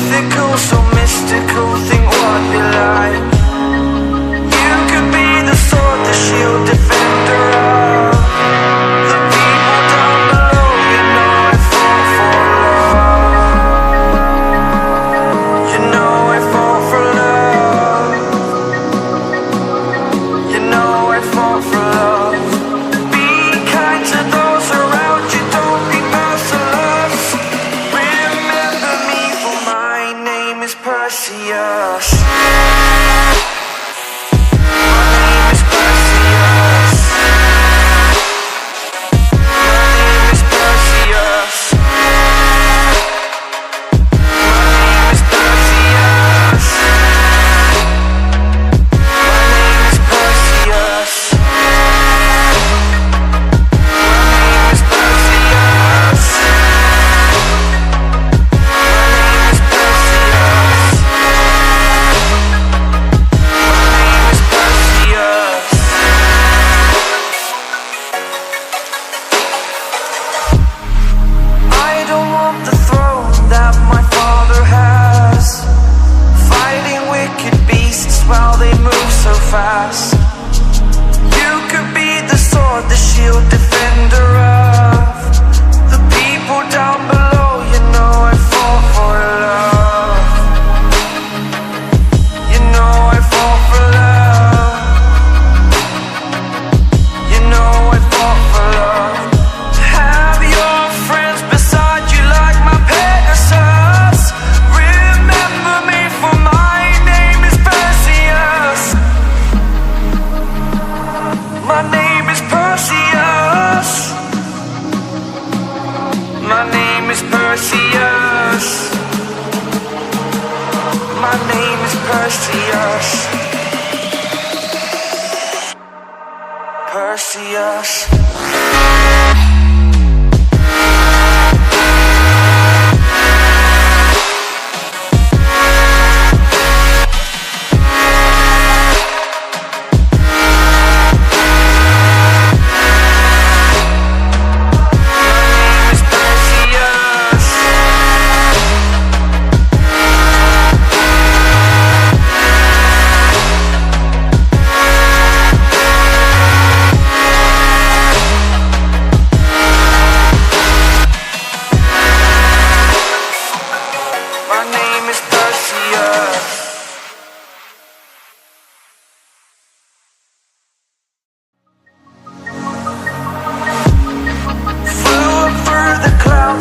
mythical, so mystical, think what we like. You could be the sword, the shield, defender of the people down below. You know I fall for love. You know I fall for love. You know I fall for love. Be kind to those around you, don't be merciless. Remember me, for my name is Perseus. While they move so fast, you could be the sword, the shield, defender of the people down below. You know I fall for love. You know I fall for love. You know I fall for love. Have your friends beside you like my Pegasus. Remember me, for my name is Perseus. My name is Perseus. My name is Perseus. My name is Perseus. Perseus.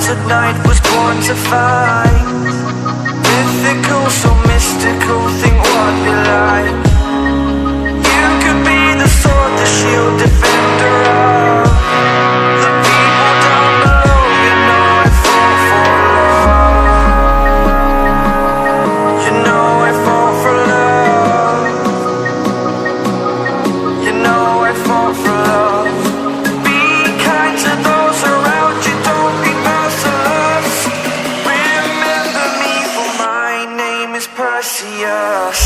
At night was born to find mythical, so mystical, think what we like. You could be the sword, the shield, defender of the people down below. You know I fall for love. You know I fall for love. You know I fall for love. Be kind to those around you, don't be Perseus.